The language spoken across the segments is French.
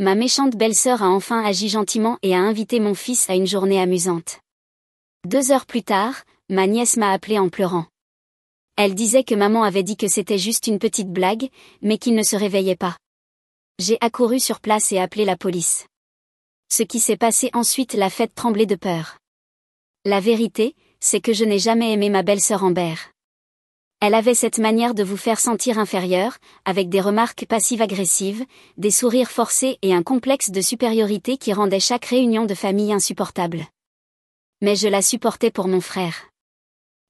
Ma méchante belle-sœur a enfin agi gentiment et a invité mon fils à une journée amusante. 2 heures plus tard, ma nièce m'a appelé en pleurant. Elle disait que maman avait dit que c'était juste une petite blague, mais qu'il ne se réveillait pas. J'ai accouru sur place et appelé la police. Ce qui s'est passé ensuite l'a fait trembler de peur. La vérité, c'est que je n'ai jamais aimé ma belle-sœur Amber. Elle avait cette manière de vous faire sentir inférieur, avec des remarques passives-agressives, des sourires forcés et un complexe de supériorité qui rendait chaque réunion de famille insupportable. Mais je la supportais pour mon frère.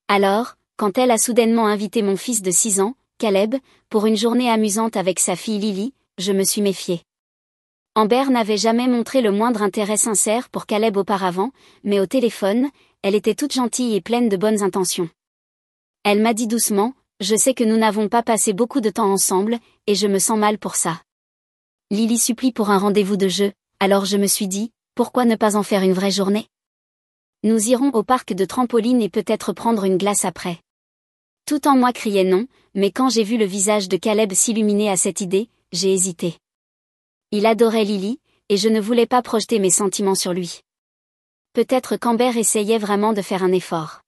Alors, quand elle a soudainement invité mon fils de 6 ans, Caleb, pour une journée amusante avec sa fille Lily, je me suis méfiée. Amber n'avait jamais montré le moindre intérêt sincère pour Caleb auparavant, mais au téléphone, elle était toute gentille et pleine de bonnes intentions. Elle m'a dit doucement, « Je sais que nous n'avons pas passé beaucoup de temps ensemble, et je me sens mal pour ça. » Lily supplie pour un rendez-vous de jeu, alors je me suis dit, pourquoi ne pas en faire une vraie journée? Nous irons au parc de trampoline et peut-être prendre une glace après. Tout en moi criait non, mais quand j'ai vu le visage de Caleb s'illuminer à cette idée, j'ai hésité. Il adorait Lily, et je ne voulais pas projeter mes sentiments sur lui. Peut-être qu'Amber essayait vraiment de faire un effort.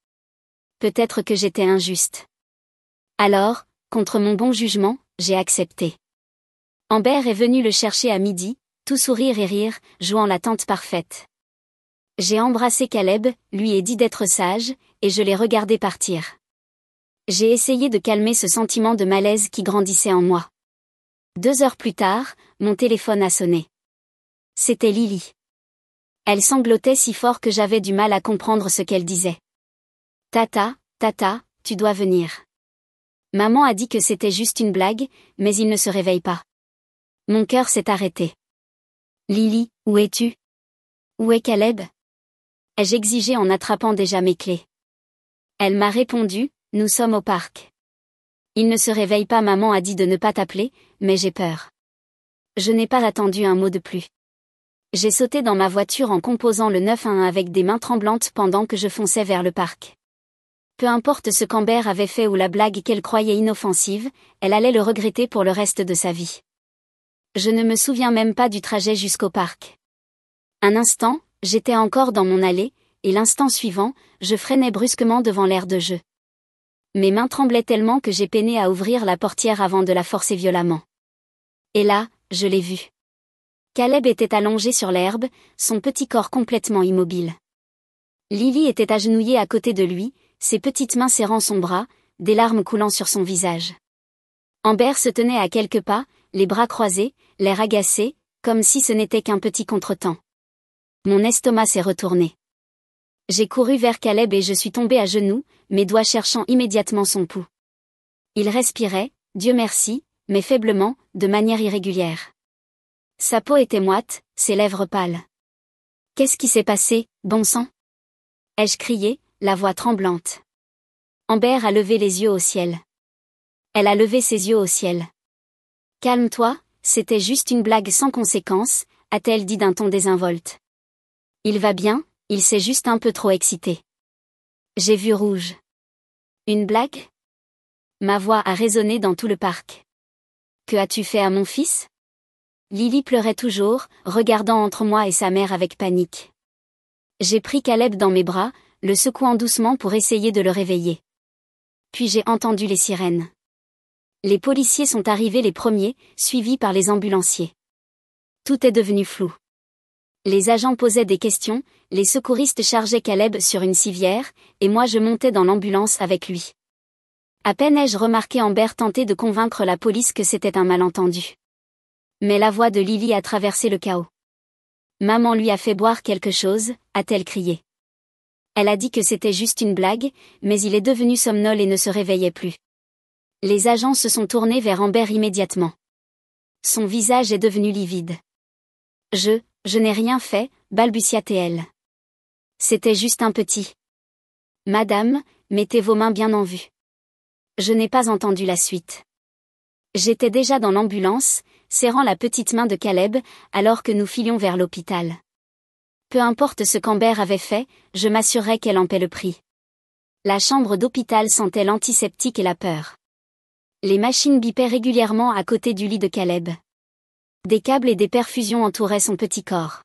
Peut-être que j'étais injuste. Alors, contre mon bon jugement, j'ai accepté. Amber est venue le chercher à midi, tout sourire et rire, jouant la tante parfaite. J'ai embrassé Caleb, lui ai dit d'être sage, et je l'ai regardé partir. J'ai essayé de calmer ce sentiment de malaise qui grandissait en moi. 2 heures plus tard, mon téléphone a sonné. C'était Lily. Elle sanglotait si fort que j'avais du mal à comprendre ce qu'elle disait. « Tata, tu dois venir. Maman a dit que c'était juste une blague, mais il ne se réveille pas. » Mon cœur s'est arrêté. « Lily, où es-tu? Où est Caleb ?» ai-je exigé en attrapant déjà mes clés. Elle m'a répondu, « Nous sommes au parc. » Il ne se réveille pas, maman a dit de ne pas t'appeler, mais j'ai peur. Je n'ai pas attendu un mot de plus. J'ai sauté dans ma voiture en composant le 911 avec des mains tremblantes pendant que je fonçais vers le parc. Peu importe ce qu'Amber avait fait ou la blague qu'elle croyait inoffensive, elle allait le regretter pour le reste de sa vie. Je ne me souviens même pas du trajet jusqu'au parc. Un instant, j'étais encore dans mon allée, et l'instant suivant, je freinais brusquement devant l'aire de jeu. Mes mains tremblaient tellement que j'ai peiné à ouvrir la portière avant de la forcer violemment. Et là, je l'ai vu. Caleb était allongé sur l'herbe, son petit corps complètement immobile. Lily était agenouillée à côté de lui, ses petites mains serrant son bras, des larmes coulant sur son visage. Amber se tenait à quelques pas, les bras croisés, l'air agacé, comme si ce n'était qu'un petit contretemps. Mon estomac s'est retourné. J'ai couru vers Caleb et je suis tombée à genoux, mes doigts cherchant immédiatement son pouls. Il respirait, Dieu merci, mais faiblement, de manière irrégulière. Sa peau était moite, ses lèvres pâles. « Qu'est-ce qui s'est passé, bon sang ?» ai-je crié, la voix tremblante. Amber a levé les yeux au ciel. Elle a levé ses yeux au ciel. « Calme-toi, c'était juste une blague sans conséquence, a-t-elle dit d'un ton désinvolte. Il va bien, il s'est juste un peu trop excité. J'ai vu rouge. Une blague? Ma voix a résonné dans tout le parc. Que as-tu fait à mon fils? Lily pleurait toujours, regardant entre moi et sa mère avec panique. J'ai pris Caleb dans mes bras, le secouant doucement pour essayer de le réveiller. Puis j'ai entendu les sirènes. Les policiers sont arrivés les premiers, suivis par les ambulanciers. Tout est devenu flou. Les agents posaient des questions, les secouristes chargeaient Caleb sur une civière, et moi je montais dans l'ambulance avec lui. À peine ai-je remarqué Amber tenter de convaincre la police que c'était un malentendu. Mais la voix de Lily a traversé le chaos. Maman lui a fait boire quelque chose, a-t-elle crié. Elle a dit que c'était juste une blague, mais il est devenu somnolent et ne se réveillait plus. Les agents se sont tournés vers Amber immédiatement. Son visage est devenu livide. Je n'ai rien fait, balbutia-t-elle. C'était juste un petit. Madame, mettez vos mains bien en vue. Je n'ai pas entendu la suite. J'étais déjà dans l'ambulance, serrant la petite main de Caleb, alors que nous filions vers l'hôpital. Peu importe ce qu'Amber avait fait, je m'assurerais qu'elle en paie le prix. La chambre d'hôpital sentait l'antiseptique et la peur. Les machines bipaient régulièrement à côté du lit de Caleb. Des câbles et des perfusions entouraient son petit corps.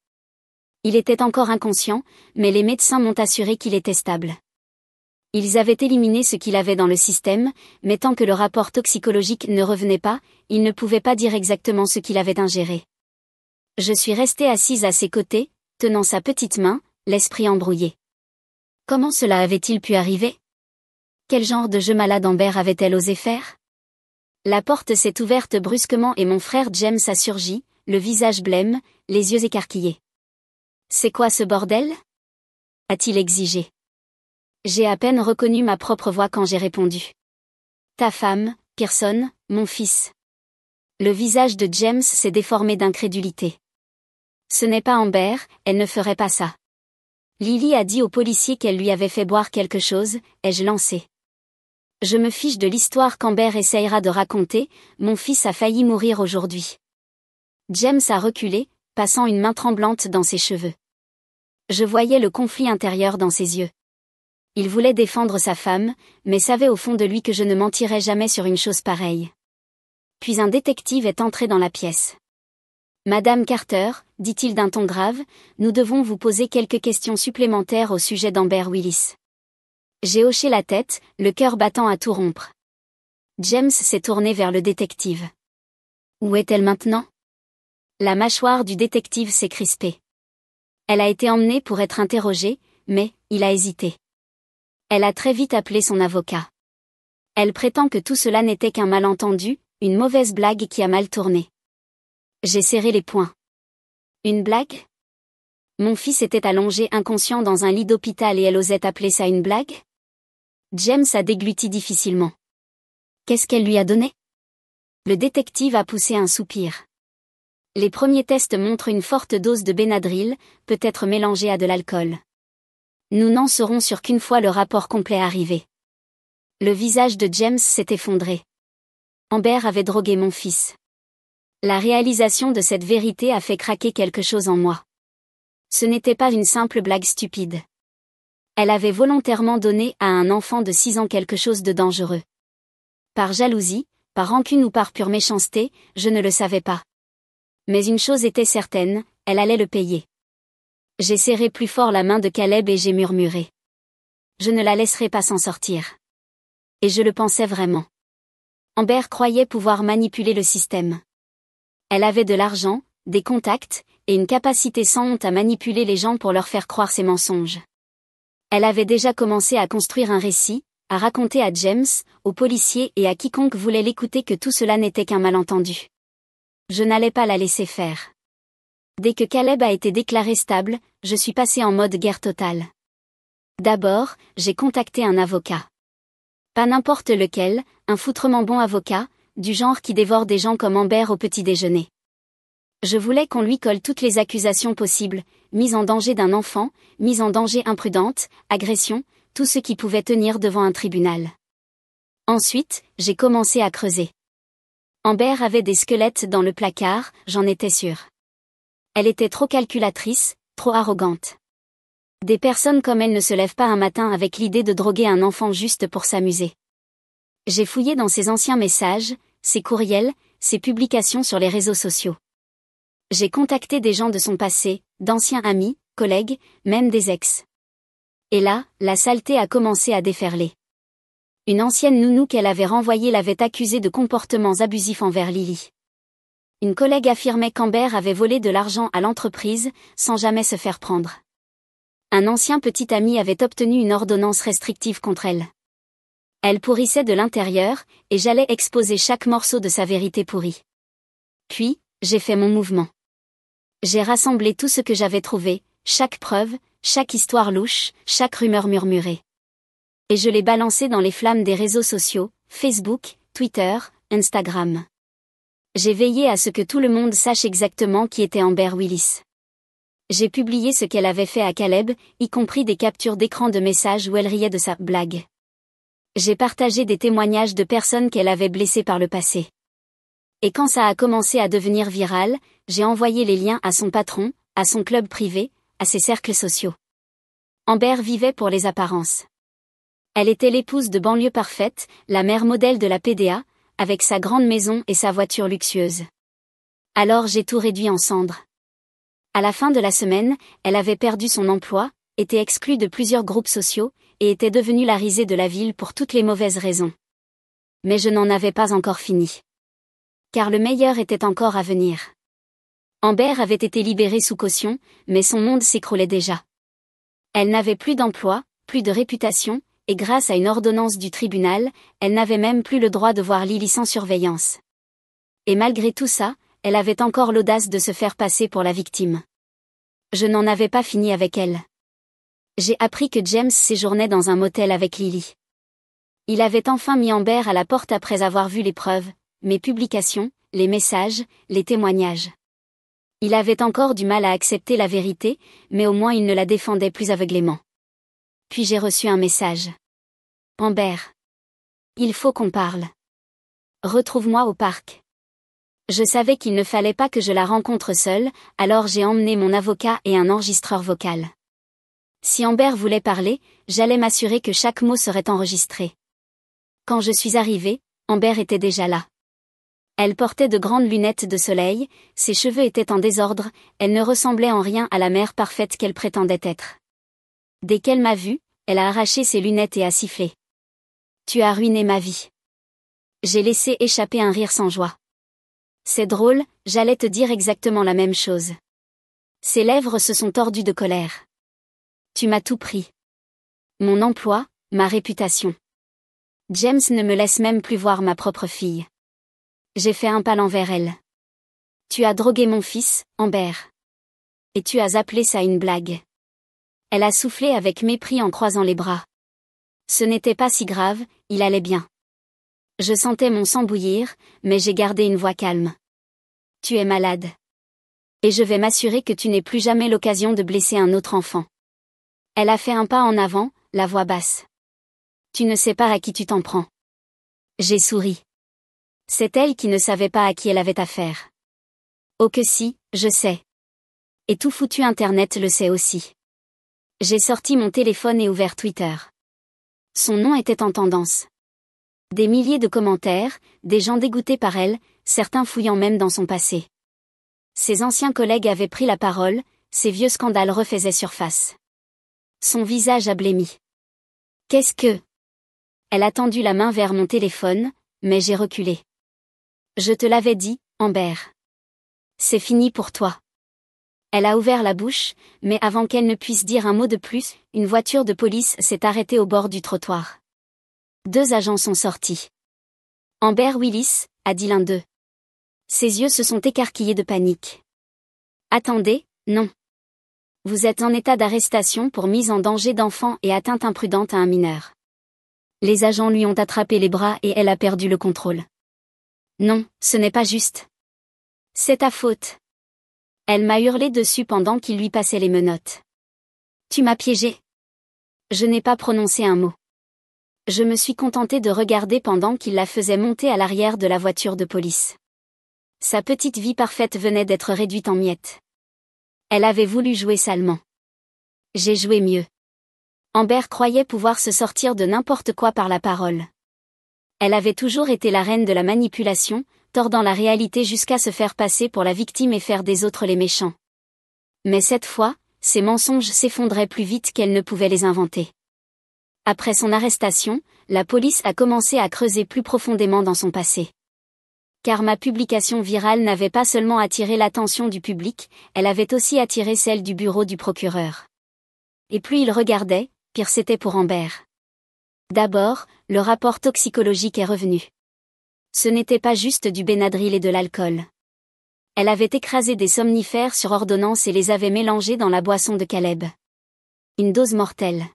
Il était encore inconscient, mais les médecins m'ont assuré qu'il était stable. Ils avaient éliminé ce qu'il avait dans le système, mais tant que le rapport toxicologique ne revenait pas, ils ne pouvaient pas dire exactement ce qu'il avait ingéré. Je suis restée assise à ses côtés, tenant sa petite main, l'esprit embrouillé. Comment cela avait-il pu arriver? Quel genre de jeu malade Amber avait-elle osé faire? La porte s'est ouverte brusquement et mon frère James a surgi, le visage blême, les yeux écarquillés. C'est quoi ce bordel? A-t-il exigé. J'ai à peine reconnu ma propre voix quand j'ai répondu. Ta femme, Pearson, mon fils. Le visage de James s'est déformé d'incrédulité. Ce n'est pas Amber, elle ne ferait pas ça. Lily a dit au policier qu'elle lui avait fait boire quelque chose, ai-je lancé. Je me fiche de l'histoire qu'Amber essayera de raconter, mon fils a failli mourir aujourd'hui. James a reculé, passant une main tremblante dans ses cheveux. Je voyais le conflit intérieur dans ses yeux. Il voulait défendre sa femme, mais savait au fond de lui que je ne mentirais jamais sur une chose pareille. Puis un détective est entré dans la pièce. Madame Carter, dit-il d'un ton grave, nous devons vous poser quelques questions supplémentaires au sujet d'Amber Willis. J'ai hoché la tête, le cœur battant à tout rompre. James s'est tourné vers le détective. Où est-elle maintenant? La mâchoire du détective s'est crispée. Elle a été emmenée pour être interrogée, mais, il a hésité. Elle a très vite appelé son avocat. Elle prétend que tout cela n'était qu'un malentendu, une mauvaise blague qui a mal tourné. J'ai serré les poings. Une blague? Mon fils était allongé inconscient dans un lit d'hôpital et elle osait appeler ça une blague? James a dégluti difficilement. Qu'est-ce qu'elle lui a donné? Le détective a poussé un soupir. Les premiers tests montrent une forte dose de Benadryl, peut-être mélangée à de l'alcool. Nous n'en saurons sûrs qu'une fois le rapport complet arrivé. Le visage de James s'est effondré. Amber avait drogué mon fils. La réalisation de cette vérité a fait craquer quelque chose en moi. Ce n'était pas une simple blague stupide. Elle avait volontairement donné à un enfant de 6 ans quelque chose de dangereux. Par jalousie, par rancune ou par pure méchanceté, je ne le savais pas. Mais une chose était certaine, elle allait le payer. J'ai serré plus fort la main de Caleb et j'ai murmuré. Je ne la laisserai pas s'en sortir. Et je le pensais vraiment. Amber croyait pouvoir manipuler le système. Elle avait de l'argent, des contacts, et une capacité sans honte à manipuler les gens pour leur faire croire ses mensonges. Elle avait déjà commencé à construire un récit, à raconter à James, aux policiers et à quiconque voulait l'écouter que tout cela n'était qu'un malentendu. Je n'allais pas la laisser faire. Dès que Caleb a été déclaré stable, je suis passée en mode guerre totale. D'abord, j'ai contacté un avocat. Pas n'importe lequel, un foutrement bon avocat, du genre qui dévore des gens comme Amber au petit déjeuner. Je voulais qu'on lui colle toutes les accusations possibles, mise en danger d'un enfant, mise en danger imprudente, agression, tout ce qui pouvait tenir devant un tribunal. Ensuite, j'ai commencé à creuser. Amber avait des squelettes dans le placard, j'en étais sûre. Elle était trop calculatrice, trop arrogante. Des personnes comme elle ne se lèvent pas un matin avec l'idée de droguer un enfant juste pour s'amuser. J'ai fouillé dans ses anciens messages, ses courriels, ses publications sur les réseaux sociaux. J'ai contacté des gens de son passé, d'anciens amis, collègues, même des ex. Et là, la saleté a commencé à déferler. Une ancienne nounou qu'elle avait renvoyée l'avait accusée de comportements abusifs envers Lily. Une collègue affirmait qu'Amber avait volé de l'argent à l'entreprise, sans jamais se faire prendre. Un ancien petit ami avait obtenu une ordonnance restrictive contre elle. Elle pourrissait de l'intérieur, et j'allais exposer chaque morceau de sa vérité pourrie. Puis, j'ai fait mon mouvement. J'ai rassemblé tout ce que j'avais trouvé, chaque preuve, chaque histoire louche, chaque rumeur murmurée. Et je l'ai balancé dans les flammes des réseaux sociaux, Facebook, Twitter, Instagram. J'ai veillé à ce que tout le monde sache exactement qui était Amber Willis. J'ai publié ce qu'elle avait fait à Caleb, y compris des captures d'écran de messages où elle riait de sa blague. J'ai partagé des témoignages de personnes qu'elle avait blessées par le passé. Et quand ça a commencé à devenir viral, j'ai envoyé les liens à son patron, à son club privé, à ses cercles sociaux. Amber vivait pour les apparences. Elle était l'épouse de banlieue parfaite, la mère modèle de la PDA, avec sa grande maison et sa voiture luxueuse. Alors j'ai tout réduit en cendres. À la fin de la semaine, elle avait perdu son emploi, était exclue de plusieurs groupes sociaux, et était devenue la risée de la ville pour toutes les mauvaises raisons. Mais je n'en avais pas encore fini. Car le meilleur était encore à venir. Amber avait été libérée sous caution, mais son monde s'écroulait déjà. Elle n'avait plus d'emploi, plus de réputation, et grâce à une ordonnance du tribunal, elle n'avait même plus le droit de voir Lily sans surveillance. Et malgré tout ça, elle avait encore l'audace de se faire passer pour la victime. Je n'en avais pas fini avec elle. J'ai appris que James séjournait dans un motel avec Lily. Il avait enfin mis Amber à la porte après avoir vu les preuves, mes publications, les messages, les témoignages. Il avait encore du mal à accepter la vérité, mais au moins il ne la défendait plus aveuglément. Puis j'ai reçu un message. Amber. Il faut qu'on parle. Retrouve-moi au parc. Je savais qu'il ne fallait pas que je la rencontre seule, alors j'ai emmené mon avocat et un enregistreur vocal. Si Amber voulait parler, j'allais m'assurer que chaque mot serait enregistré. Quand je suis arrivée, Amber était déjà là. Elle portait de grandes lunettes de soleil, ses cheveux étaient en désordre, elle ne ressemblait en rien à la mère parfaite qu'elle prétendait être. Dès qu'elle m'a vue, elle a arraché ses lunettes et a sifflé. Tu as ruiné ma vie. J'ai laissé échapper un rire sans joie. C'est drôle, j'allais te dire exactement la même chose. Ses lèvres se sont tordues de colère. Tu m'as tout pris. Mon emploi, ma réputation. James ne me laisse même plus voir ma propre fille. J'ai fait un pas envers elle. Tu as drogué mon fils, Amber. Et tu as appelé ça une blague. Elle a soufflé avec mépris en croisant les bras. Ce n'était pas si grave, il allait bien. Je sentais mon sang bouillir, mais j'ai gardé une voix calme. Tu es malade. Et je vais m'assurer que tu n'aies plus jamais l'occasion de blesser un autre enfant. Elle a fait un pas en avant, la voix basse. Tu ne sais pas à qui tu t'en prends. J'ai souri. C'est elle qui ne savait pas à qui elle avait affaire. Oh que si, je sais. Et tout foutu Internet le sait aussi. J'ai sorti mon téléphone et ouvert Twitter. Son nom était en tendance. Des milliers de commentaires, des gens dégoûtés par elle, certains fouillant même dans son passé. Ses anciens collègues avaient pris la parole, ses vieux scandales refaisaient surface. Son visage a blêmi. Qu'est-ce que... Elle a tendu la main vers mon téléphone, mais j'ai reculé. Je te l'avais dit, Amber. C'est fini pour toi. Elle a ouvert la bouche, mais avant qu'elle ne puisse dire un mot de plus, une voiture de police s'est arrêtée au bord du trottoir. 2 agents sont sortis. Amber Willis, a dit l'un d'eux. Ses yeux se sont écarquillés de panique. Attendez, non. Vous êtes en état d'arrestation pour mise en danger d'enfant et atteinte imprudente à un mineur. Les agents lui ont attrapé les bras et elle a perdu le contrôle. Non, ce n'est pas juste. C'est ta faute. Elle m'a hurlé dessus pendant qu'il lui passait les menottes. Tu m'as piégé. Je n'ai pas prononcé un mot. Je me suis contentée de regarder pendant qu'il la faisait monter à l'arrière de la voiture de police. Sa petite vie parfaite venait d'être réduite en miettes. Elle avait voulu jouer salement. J'ai joué mieux. Amber croyait pouvoir se sortir de n'importe quoi par la parole. Elle avait toujours été la reine de la manipulation, tordant la réalité jusqu'à se faire passer pour la victime et faire des autres les méchants. Mais cette fois, ses mensonges s'effondraient plus vite qu'elle ne pouvait les inventer. Après son arrestation, la police a commencé à creuser plus profondément dans son passé. Car ma publication virale n'avait pas seulement attiré l'attention du public, elle avait aussi attiré celle du bureau du procureur. Et plus il regardait, pire c'était pour Amber. D'abord, le rapport toxicologique est revenu. Ce n'était pas juste du Benadryl et de l'alcool. Elle avait écrasé des somnifères sur ordonnance et les avait mélangés dans la boisson de Caleb. Une dose mortelle.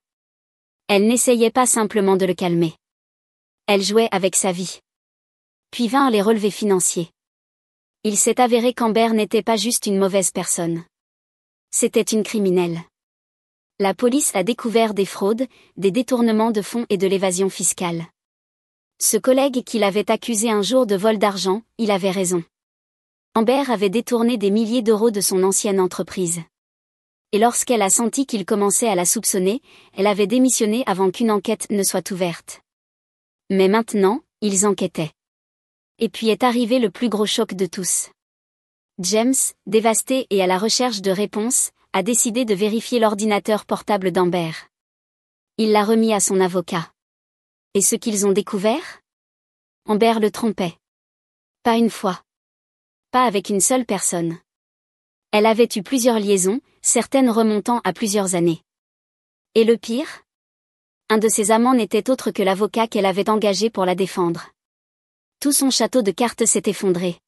Elle n'essayait pas simplement de le calmer. Elle jouait avec sa vie. Puis vinrent les relevés financiers. Il s'est avéré qu'Amber n'était pas juste une mauvaise personne. C'était une criminelle. La police a découvert des fraudes, des détournements de fonds et de l'évasion fiscale. Ce collègue qui l'avait accusé un jour de vol d'argent, il avait raison. Amber avait détourné des milliers d'euros de son ancienne entreprise. Et lorsqu'elle a senti qu'il commençait à la soupçonner, elle avait démissionné avant qu'une enquête ne soit ouverte. Mais maintenant, ils enquêtaient. Et puis est arrivé le plus gros choc de tous. James, dévasté et à la recherche de réponses, a décidé de vérifier l'ordinateur portable d'Amber. Il l'a remis à son avocat. Et ce qu'ils ont découvert? Amber le trompait. Pas une fois. Pas avec une seule personne. Elle avait eu plusieurs liaisons, certaines remontant à plusieurs années. Et le pire? Un de ses amants n'était autre que l'avocat qu'elle avait engagé pour la défendre. Tout son château de cartes s'est effondré.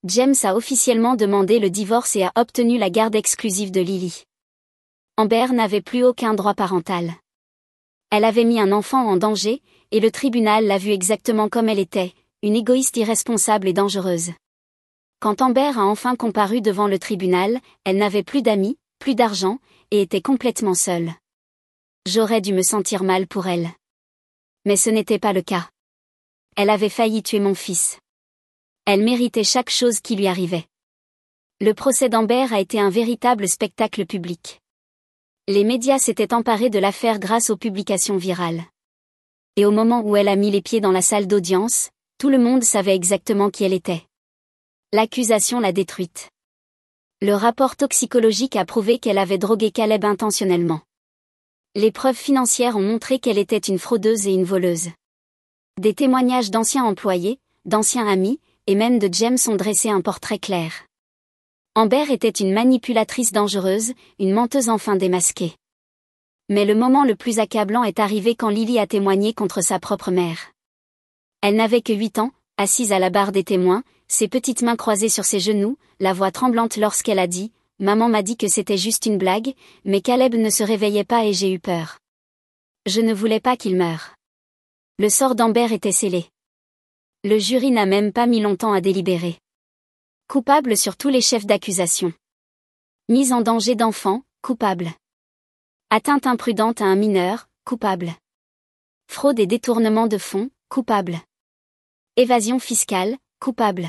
James a officiellement demandé le divorce et a obtenu la garde exclusive de Lily. Amber n'avait plus aucun droit parental. Elle avait mis un enfant en danger, et le tribunal l'a vue exactement comme elle était, une égoïste irresponsable et dangereuse. Quand Amber a enfin comparu devant le tribunal, elle n'avait plus d'amis, plus d'argent, et était complètement seule. J'aurais dû me sentir mal pour elle. Mais ce n'était pas le cas. Elle avait failli tuer mon fils. Elle méritait chaque chose qui lui arrivait. Le procès d'Amber a été un véritable spectacle public. Les médias s'étaient emparés de l'affaire grâce aux publications virales. Et au moment où elle a mis les pieds dans la salle d'audience, tout le monde savait exactement qui elle était. L'accusation l'a détruite. Le rapport toxicologique a prouvé qu'elle avait drogué Caleb intentionnellement. Les preuves financières ont montré qu'elle était une fraudeuse et une voleuse. Des témoignages d'anciens employés, d'anciens amis, et même de James ont dressé un portrait clair. Amber était une manipulatrice dangereuse, une menteuse enfin démasquée. Mais le moment le plus accablant est arrivé quand Lily a témoigné contre sa propre mère. Elle n'avait que 8 ans, assise à la barre des témoins, ses petites mains croisées sur ses genoux, la voix tremblante lorsqu'elle a dit « Maman m'a dit que c'était juste une blague, mais Caleb ne se réveillait pas et j'ai eu peur. Je ne voulais pas qu'il meure. » Le sort d'Amber était scellé. Le jury n'a même pas mis longtemps à délibérer. Coupable sur tous les chefs d'accusation. Mise en danger d'enfant, coupable. Atteinte imprudente à un mineur, coupable. Fraude et détournement de fonds, coupable. Évasion fiscale, coupable.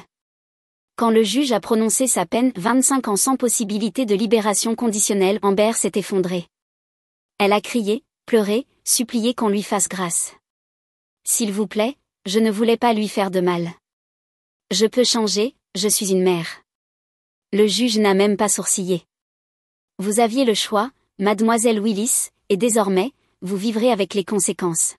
Quand le juge a prononcé sa peine 25 ans sans possibilité de libération conditionnelle, Amber s'est effondrée. Elle a crié, pleuré, supplié qu'on lui fasse grâce. S'il vous plaît, je ne voulais pas lui faire de mal. Je peux changer, je suis une mère. Le juge n'a même pas sourcillé. Vous aviez le choix, mademoiselle Willis, et désormais, vous vivrez avec les conséquences.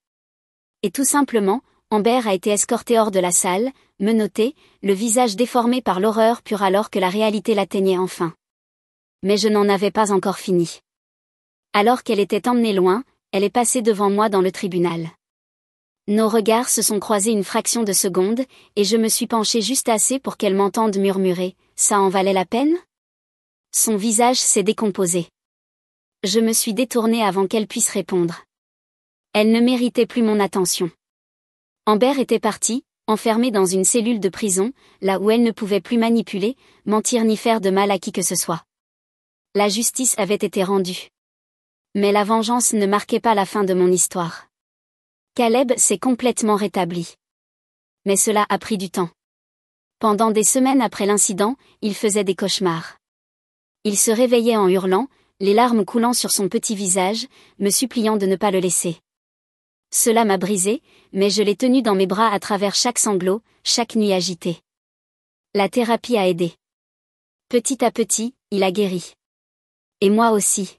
Et tout simplement, Amber a été escortée hors de la salle, menottée, le visage déformé par l'horreur pure alors que la réalité l'atteignait enfin. Mais je n'en avais pas encore fini. Alors qu'elle était emmenée loin, elle est passée devant moi dans le tribunal. Nos regards se sont croisés une fraction de seconde, et je me suis penchée juste assez pour qu'elle m'entende murmurer « Ça en valait la peine ?» Son visage s'est décomposé. Je me suis détournée avant qu'elle puisse répondre. Elle ne méritait plus mon attention. Amber était partie, enfermée dans une cellule de prison, là où elle ne pouvait plus manipuler, mentir ni faire de mal à qui que ce soit. La justice avait été rendue. Mais la vengeance ne marquait pas la fin de mon histoire. Caleb s'est complètement rétabli. Mais cela a pris du temps. Pendant des semaines après l'incident, il faisait des cauchemars. Il se réveillait en hurlant, les larmes coulant sur son petit visage, me suppliant de ne pas le laisser. Cela m'a brisé, mais je l'ai tenu dans mes bras à travers chaque sanglot, chaque nuit agitée. La thérapie a aidé. Petit à petit, il a guéri. Et moi aussi.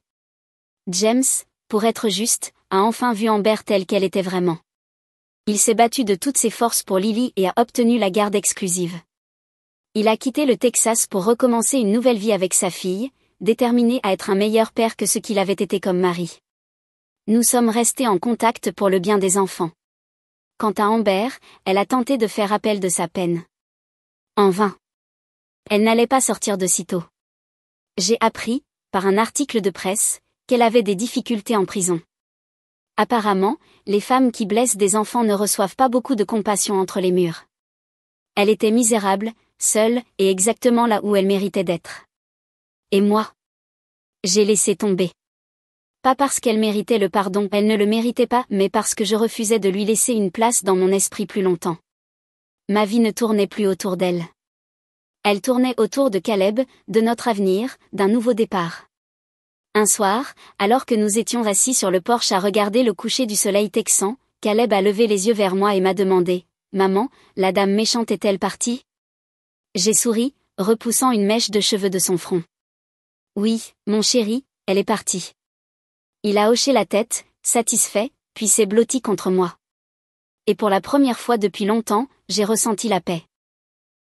James, pour être juste, a enfin vu Amber telle qu'elle était vraiment. Il s'est battu de toutes ses forces pour Lily et a obtenu la garde exclusive. Il a quitté le Texas pour recommencer une nouvelle vie avec sa fille, déterminé à être un meilleur père que ce qu'il avait été comme mari. Nous sommes restés en contact pour le bien des enfants. Quant à Amber, elle a tenté de faire appel de sa peine. En vain. Elle n'allait pas sortir de sitôt. J'ai appris, par un article de presse, qu'elle avait des difficultés en prison. Apparemment, les femmes qui blessent des enfants ne reçoivent pas beaucoup de compassion entre les murs. Elle était misérable, seule, et exactement là où elle méritait d'être. Et moi? J'ai laissé tomber. Pas parce qu'elle méritait le pardon, elle ne le méritait pas, mais parce que je refusais de lui laisser une place dans mon esprit plus longtemps. Ma vie ne tournait plus autour d'elle. Elle tournait autour de Caleb, de notre avenir, d'un nouveau départ. Un soir, alors que nous étions assis sur le porche à regarder le coucher du soleil texan, Caleb a levé les yeux vers moi et m'a demandé « Maman, la dame méchante est-elle partie ?» J'ai souri, repoussant une mèche de cheveux de son front. Oui, mon chéri, elle est partie. Il a hoché la tête, satisfait, puis s'est blotti contre moi. Et pour la première fois depuis longtemps, j'ai ressenti la paix.